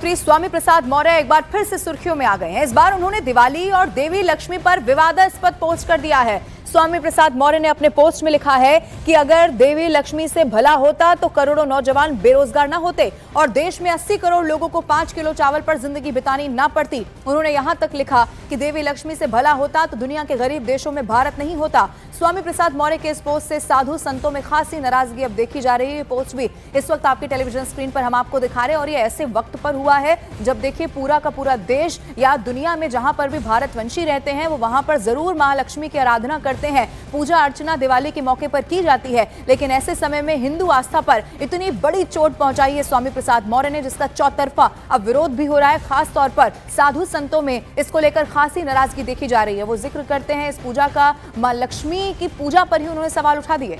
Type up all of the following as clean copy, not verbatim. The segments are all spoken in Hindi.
श्री स्वामी प्रसाद मौर्य एक बार फिर से सुर्खियों में आ गए हैं। इस बार उन्होंने दिवाली और देवी लक्ष्मी पर विवादास्पद पोस्ट कर दिया है। स्वामी प्रसाद मौर्य ने अपने पोस्ट में लिखा है कि अगर देवी लक्ष्मी से भला होता तो करोड़ों नौजवान बेरोजगार न होते और देश में 80 करोड़ लोगों को 5 किलो चावल पर जिंदगी बितानी ना पड़ती। उन्होंने यहां तक लिखा कि देवी लक्ष्मी से भला होता तो दुनिया के गरीब देशों में भारत नहीं होता। स्वामी प्रसाद मौर्य के इस पोस्ट से साधु संतों में खासी नाराजगी अब देखी जा रही है। पोस्ट भी इस वक्त आपकी टेलीविजन स्क्रीन पर हम आपको दिखा रहे हैं और ये ऐसे वक्त पर हुआ है जब देखिए पूरा का पूरा देश या दुनिया में जहां पर भी भारतवंशी रहते हैं वो वहां पर जरूर महालक्ष्मी की आराधना करते हैं, पूजा अर्चना दिवाली के मौके पर की जाती है। लेकिन ऐसे समय में हिंदू आस्था पर इतनी बड़ी चोट पहुंचाई है स्वामी प्रसाद मौर्य ने, जिसका चौतरफा अब विरोध भी हो रहा है। खास तौर पर साधु संतों में इसको लेकर खासी नाराजगी देखी जा रही है। वो जिक्र करते हैं इस पूजा का, मां लक्ष्मी की पूजा पर ही उन्होंने सवाल उठा दिए।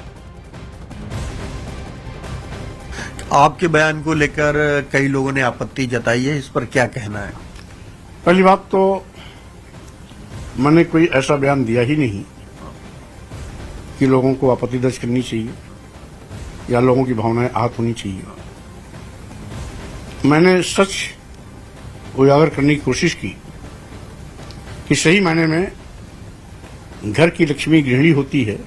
आपके बयान को लेकर कई लोगों ने आपत्ति जताई है, इस पर क्या कहना है? पहली बात तो मैंने कोई ऐसा बयान दिया ही नहीं कि लोगों को आपत्ति दर्ज करनी चाहिए या लोगों की भावनाएं आहत होनी चाहिए। मैंने सच उजागर करने की कोशिश की कि सही मायने में घर की लक्ष्मी गृहिणी होती है,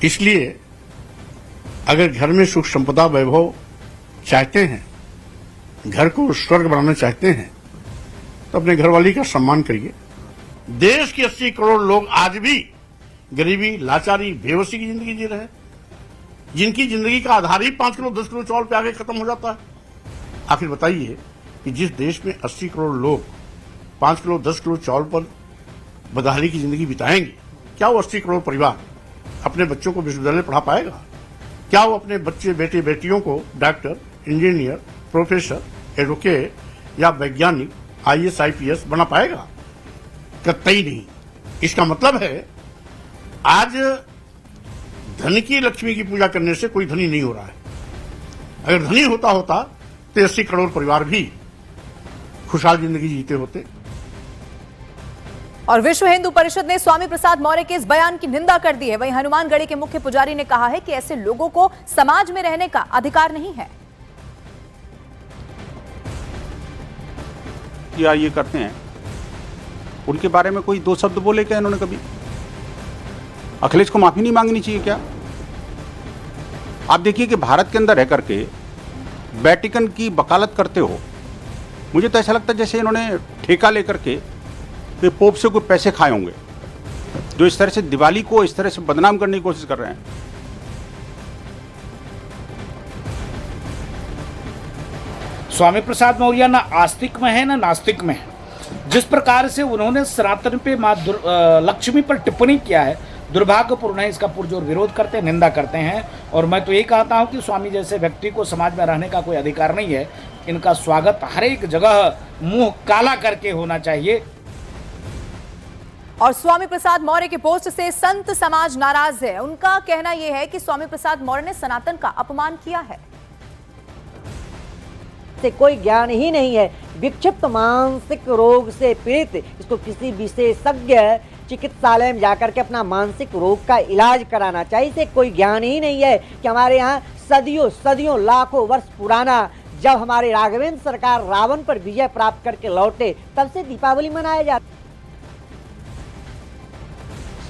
इसलिए अगर घर में सुख संपदा वैभव चाहते हैं, घर को स्वर्ग बनाना चाहते हैं, तो अपने घरवाली का सम्मान करिए। देश के 80 करोड़ लोग आज भी गरीबी, लाचारी, बेबसी की जिंदगी जी रहे हैं, जिनकी जिंदगी का आधार ही 5 किलो 10 किलो चावल पे आगे खत्म हो जाता है। आखिर बताइए कि जिस देश में 80 करोड़ लोग 5 किलो 10 किलो चावल पर बदहाली की जिंदगी बिताएंगे, क्या वो 80 करोड़ परिवार अपने बच्चों को विश्वविद्यालय पढ़ा पाएगा? क्या वो अपने बच्चे बेटे बेटियों को डॉक्टर, इंजीनियर, प्रोफेसर, एडवोकेट या वैज्ञानिक, IAS IPS बना पाएगा? कतई नहीं। इसका मतलब है आज धन की लक्ष्मी की पूजा करने से कोई धनी नहीं हो रहा है। अगर धनी होता तो 80 करोड़ परिवार भी खुशहाल जिंदगी जीते होते। और विश्व हिंदू परिषद ने स्वामी प्रसाद मौर्य के इस बयान की निंदा कर दी है। वहीं हनुमानगढ़ी के मुख्य पुजारी ने कहा है कि ऐसे लोगों को समाज में रहने का अधिकार नहीं है। या ये करते हैं, उनके बारे में कोई 2 शब्द बोले क्या इन्होंने कभी? अखिलेश को माफी नहीं मांगनी चाहिए क्या? आप देखिए कि भारत के अंदर रह करके वेटिकन की वकालत करते हो, मुझे तो ऐसा लगता है जैसे इन्होंने ठेका लेकर के पोप से कोई पैसे खाए होंगे, जो इस तरह से दिवाली को इस तरह से बदनाम करने की कोशिश कर रहे हैं। स्वामी प्रसाद मौर्य ना आस्तिक में है ना नास्तिक में है। जिस प्रकार से उन्होंने सनातन पे मां लक्ष्मी पर टिप्पणी किया है, दुर्भाग्यपूर्ण है। इसका पुरजोर विरोध करते हैं, निंदा करते हैं। और मैं तो ये कहता हूं कि स्वामी जैसे व्यक्ति को समाज में रहने का कोई अधिकार नहीं है। इनका स्वागत हर एक जगह मुंह काला करके होना चाहिए। और स्वामी प्रसाद मौर्य के पोस्ट से संत समाज नाराज है। उनका कहना यह है कि स्वामी प्रसाद मौर्य ने सनातन का अपमान किया है। से कोई ज्ञान ही नहीं है। विक्षिप्त मानसिक रोग से पीड़ित इसको किसी विशेषज्ञ चिकित्सालय में जाकर के अपना मानसिक रोग का इलाज कराना चाहिए। इसे कोई ज्ञान ही नहीं है कि हमारे यहाँ सदियों लाखों वर्ष पुराना जब हमारे राघवेंद्र सरकार रावण पर विजय प्राप्त करके लौटे तब से दीपावली मनाया जाता।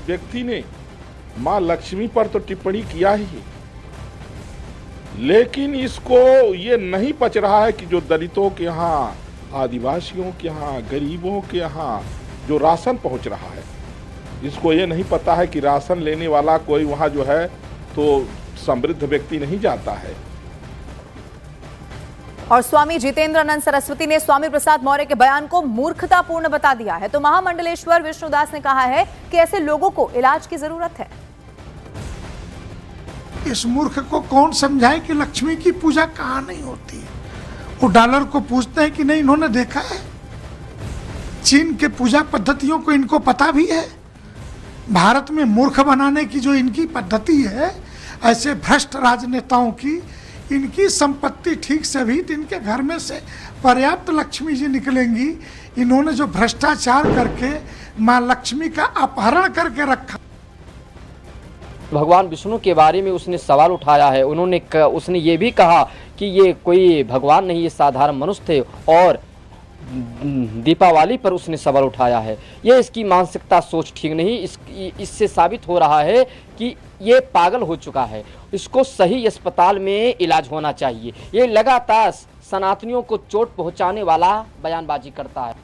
व्यक्ति ने मां लक्ष्मी पर तो टिप्पणी किया ही, लेकिन इसको ये नहीं पच रहा है कि जो दलितों के यहाँ, आदिवासियों के यहाँ, गरीबों के यहाँ जो राशन पहुंच रहा है, इसको ये नहीं पता है कि राशन लेने वाला कोई वहाँ जो है तो समृद्ध व्यक्ति नहीं जाता है। और स्वामी जितेंद्रानंद सरस्वती ने स्वामी प्रसाद मौर्य के बयान को मूर्खतापूर्ण बता दिया है। तो महामंडलेश्वर विष्णुदास ने कहा है कि ऐसे लोगों को इलाज की जरूरत है। इस मूर्ख को कौन समझाए कि लक्ष्मी की पूजा कहाँ नहीं होती है। वो डॉलर को पूछते हैं कि नहीं, इन्होंने देखा है चीन के पूजा पद्धतियों को इनको पता भी है। भारत में मूर्ख बनाने की जो इनकी पद्धति है, ऐसे भ्रष्ट राजनेताओं की, इनकी संपत्ति ठीक से भी इनके घर में से पर्याप्त लक्ष्मी जी निकलेंगी। इन्होंने जो भ्रष्टाचार करके मां लक्ष्मी का अपहरण करके रखा। भगवान विष्णु के बारे में उसने सवाल उठाया है। उसने ये भी कहा कि ये कोई भगवान नहीं, ये साधारण मनुष्य थे और दीपावली पर उसने सवाल उठाया है। ये इसकी मानसिकता सोच ठीक नहीं, इससे साबित हो रहा है कि ये पागल हो चुका है। इसको सही अस्पताल में इलाज होना चाहिए। ये लगातार सनातनियों को चोट पहुंचाने वाला बयानबाजी करता है।